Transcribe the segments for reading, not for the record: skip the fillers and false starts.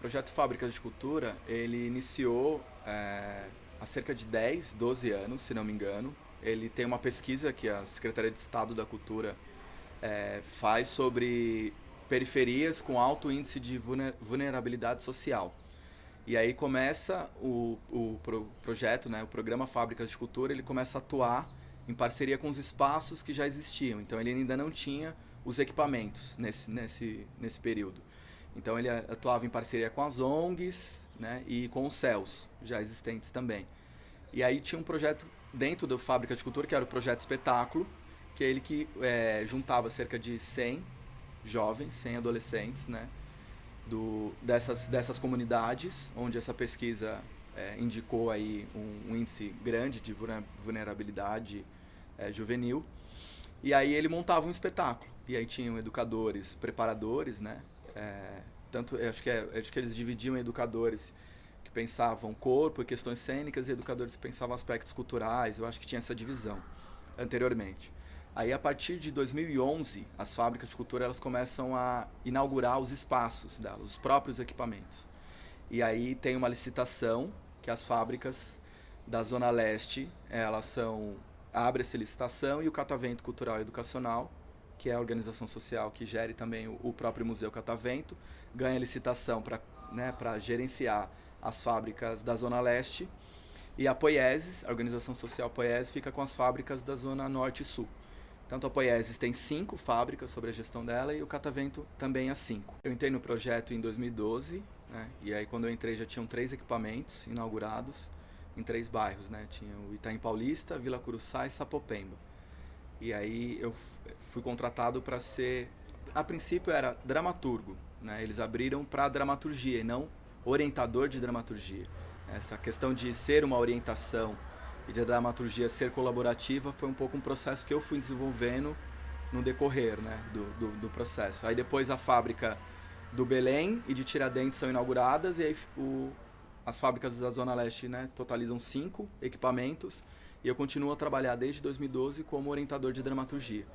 projeto Fábricas de Cultura, ele iniciou há cerca de 10, 12 anos, se não me engano. Ele tem uma pesquisa que a Secretaria de Estado da Cultura faz sobre periferias com alto índice de vulnerabilidade social. E aí começa o projeto, né, o programa Fábricas de Cultura, ele começa a atuar em parceria com os espaços que já existiam. Então ele ainda não tinha os equipamentos nesse período. Então ele atuava em parceria com as ONGs, né, e com os CELS, já existentes também. E aí tinha um projeto dentro do Fábrica de Cultura, que era o Projeto Espetáculo, que é ele que juntava cerca de 100 jovens, 100 adolescentes, né, dessas comunidades, onde essa pesquisa indicou aí um índice grande de vulnerabilidade juvenil. E aí ele montava um espetáculo. E aí tinham educadores, preparadores, né? Acho que eles dividiam em educadores que pensavam corpo e questões cênicas e educadores que pensavam aspectos culturais. Eu acho que tinha essa divisão anteriormente. Aí, a partir de 2011, as fábricas de cultura elas começam a inaugurar os espaços delas, os próprios equipamentos. E aí tem uma licitação que as fábricas da Zona Leste, abre essa licitação e o Catavento Cultural e Educacional, que é a organização social que gere também o próprio Museu Catavento, ganha licitação para gerenciar as fábricas da Zona Leste. E a Poieses, a organização social Poieses, fica com as fábricas da Zona Norte e Sul. Tanto a Poieses tem 5 fábricas sobre a gestão dela e o Catavento também há 5. Eu entrei no projeto em 2012, né, e aí quando eu entrei já tinham 3 equipamentos inaugurados em 3 bairros, né? Tinha o Itaim Paulista, Vila Curuçá e Sapopemba. E aí eu fui contratado para ser, a princípio era dramaturgo, né? Eles abriram para dramaturgia e não orientador de dramaturgia. Essa questão de ser uma orientação e de dramaturgia ser colaborativa foi um pouco um processo que eu fui desenvolvendo no decorrer, né, do processo. Aí depois a fábrica do Belém e de Tiradentes são inauguradas e aí as fábricas da Zona Leste, né, totalizam 5 equipamentos e eu continuo a trabalhar desde 2012 como orientador de dramaturgia.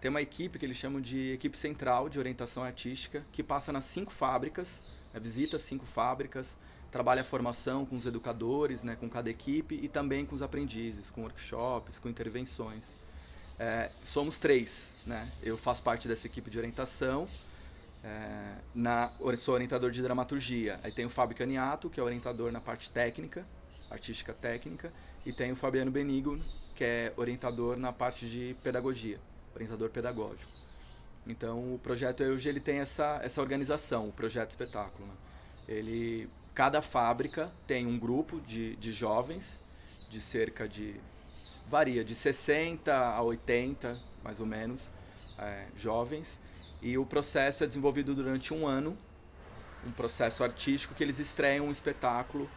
Tem uma equipe que eles chamam de equipe central de orientação artística que passa nas 5 fábricas, visita 5 fábricas, trabalha a formação com os educadores, né, com cada equipe e também com os aprendizes, com workshops, com intervenções. Somos 3, né? Eu faço parte dessa equipe de orientação, sou orientador de dramaturgia. Aí tem o Fábio Caniato, que é orientador na parte técnica, artística técnica, e tem o Fabiano Benigo, que é orientador na parte de pedagogia, orientador pedagógico. Então o projeto hoje ele tem essa organização, o projeto espetáculo, né? Cada fábrica tem um grupo de jovens, de cerca de, varia, de 60 a 80, mais ou menos, jovens. E o processo é desenvolvido durante um ano, um processo artístico que eles estreiam um espetáculo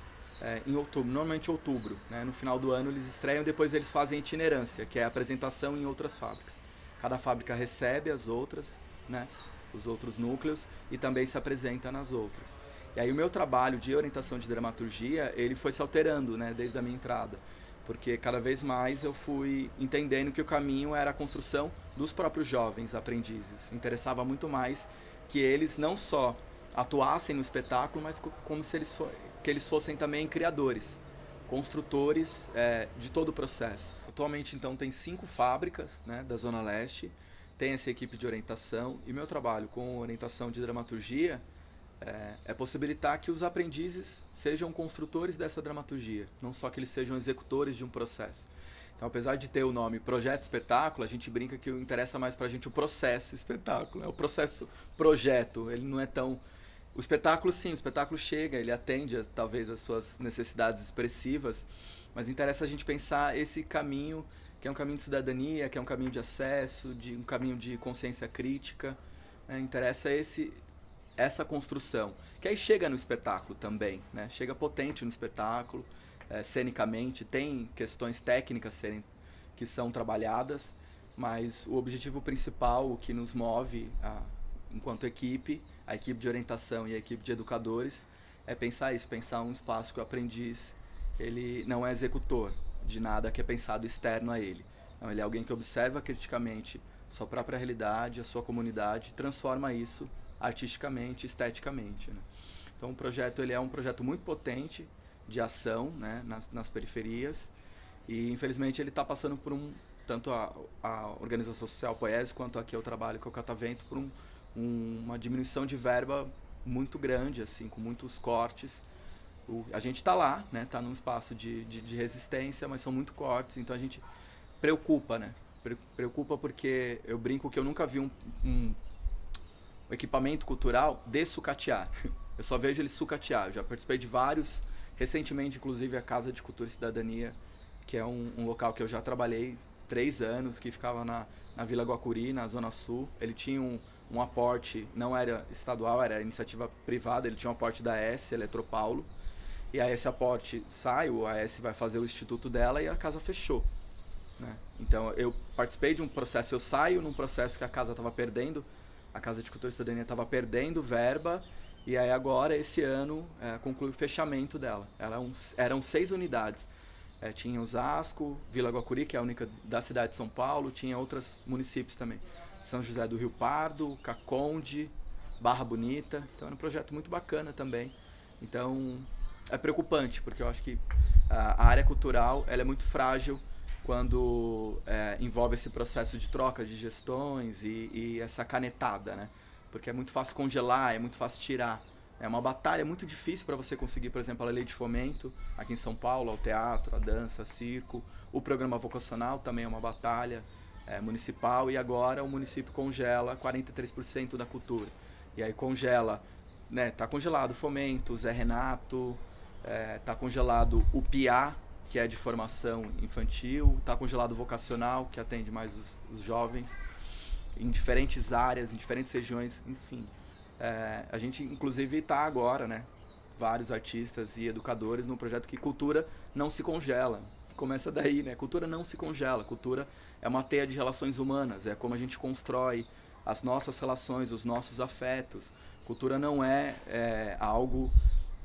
em outubro, normalmente outubro, né? No final do ano eles estreiam, depois eles fazem itinerância, que é a apresentação em outras fábricas. Cada fábrica recebe as outras, né? Os outros núcleos e também se apresenta nas outras. E aí o meu trabalho de orientação de dramaturgia, ele foi se alterando, né, desde a minha entrada. Porque cada vez mais eu fui entendendo que o caminho era a construção dos próprios jovens aprendizes. Interessava muito mais que eles não só atuassem no espetáculo, mas como se eles fossem também criadores, construtores de todo o processo. Atualmente, então, tem 5 fábricas, né, da Zona Leste, tem essa equipe de orientação, e meu trabalho com orientação de dramaturgia é possibilitar que os aprendizes sejam construtores dessa dramaturgia, não só que eles sejam executores de um processo. Então, apesar de ter o nome Projeto Espetáculo, a gente brinca que interessa mais pra gente o processo espetáculo, o processo projeto, ele não é tão... O espetáculo, sim, o espetáculo chega, ele atende talvez as suas necessidades expressivas, mas interessa a gente pensar esse caminho, que é um caminho de cidadania, que é um caminho de acesso, um caminho de consciência crítica, né? Interessa essa construção, que aí chega no espetáculo também, né? Chega potente no espetáculo, cenicamente, tem questões técnicas que são trabalhadas, mas o objetivo principal, o que nos move enquanto equipe, a equipe de orientação e a equipe de educadores, é pensar isso, pensar um espaço que o aprendiz ele não é executor de nada que é pensado externo a ele. Então, ele é alguém que observa criticamente sua própria realidade, a sua comunidade, e transforma isso artisticamente, esteticamente, né? Então o projeto ele é um projeto muito potente de ação, né, nas periferias, e infelizmente ele está passando por tanto a Organização Social Poiese quanto aqui eu trabalho com o Catavento, por uma diminuição de verba muito grande, assim, com muitos cortes. A gente está lá, né, está num espaço de resistência, mas são muito cortes, então a gente preocupa, né? Preocupa porque eu brinco que eu nunca vi um equipamento cultural dessucatear. Eu só vejo ele sucatear. Eu já participei de vários, recentemente inclusive a Casa de Cultura e Cidadania, que é um local que eu já trabalhei 3 anos, que ficava na Vila Guacuri, na Zona Sul. Ele tinha um aporte, não era estadual, era iniciativa privada, ele tinha um aporte da AES, Eletropaulo. E aí esse aporte sai, o AES vai fazer o instituto dela e a casa fechou. Né? Então eu participei de um processo, eu saio num processo que a casa estava perdendo, a Casa de Cultura e Cidadania estava perdendo verba, e aí agora, esse ano, conclui o fechamento dela. Eram 6 unidades. Tinha Osasco, Vila Guacuri, que é a única da cidade de São Paulo, tinha outros municípios também. São José do Rio Pardo, Caconde, Barra Bonita. Então era um projeto muito bacana também. Então é preocupante, porque eu acho que a área cultural ela é muito frágil quando envolve esse processo de troca de gestões e essa canetada, né? Porque é muito fácil congelar, é muito fácil tirar. É uma batalha muito difícil para você conseguir, por exemplo, a lei de fomento aqui em São Paulo, ao teatro, a dança, circo. O programa vocacional também é uma batalha municipal, e agora o município congela 43% da cultura. E aí congela, né? Tá congelado o fomento, o Zé Renato, tá congelado o PIA, que é de formação infantil, tá congelado o vocacional, que atende mais os jovens, em diferentes áreas, em diferentes regiões, enfim. A gente, inclusive, está agora, né, vários artistas e educadores no projeto que cultura não se congela. Começa daí, né? Cultura não se congela. Cultura é uma teia de relações humanas, é como a gente constrói as nossas relações, os nossos afetos. Cultura não é algo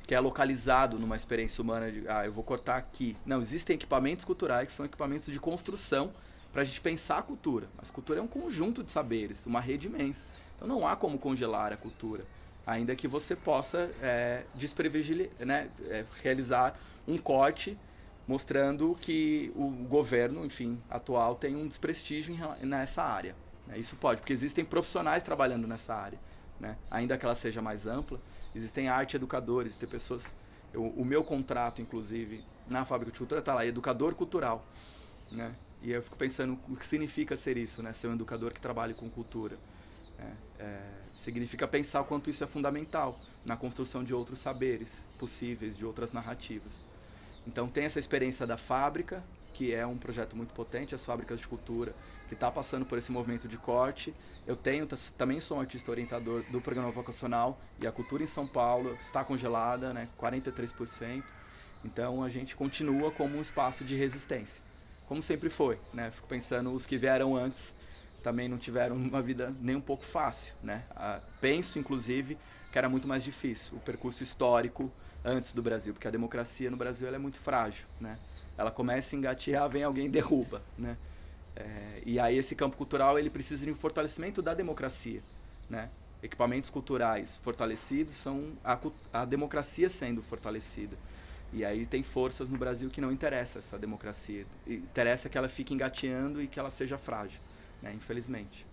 que é localizado numa experiência humana de, eu vou cortar aqui. Não, existem equipamentos culturais que são equipamentos de construção para a gente pensar a cultura. Mas cultura é um conjunto de saberes, uma rede imensa. Então não há como congelar a cultura, ainda que você possa realizar um corte mostrando que o governo, enfim, atual tem um desprestígio nessa área. Isso pode, porque existem profissionais trabalhando nessa área. Né? Ainda que ela seja mais ampla, existem arte educadores, tem pessoas... O meu contrato, inclusive, na Fábrica de Cultura está lá, educador cultural. Né? E eu fico pensando o que significa ser isso, né? Ser um educador que trabalha com cultura. Significa pensar o quanto isso é fundamental na construção de outros saberes possíveis, de outras narrativas. Então tem essa experiência da fábrica, que é um projeto muito potente, as fábricas de cultura, que está passando por esse movimento de corte. Eu também sou um artista orientador do programa vocacional, e a cultura em São Paulo está congelada, né, 43%. Então a gente continua como um espaço de resistência, como sempre foi. Né? Fico pensando, os que vieram antes também não tiveram uma vida nem um pouco fácil. Né? Penso, inclusive, que era muito mais difícil o percurso histórico antes do Brasil, porque a democracia no Brasil ela é muito frágil. Né? Ela começa a engatear, vem alguém e derruba. Né? E aí esse campo cultural ele precisa de um fortalecimento da democracia. Né? Equipamentos culturais fortalecidos são a democracia sendo fortalecida. E aí tem forças no Brasil que não interessa essa democracia. Interessa que ela fique engateando e que ela seja frágil, né? Infelizmente.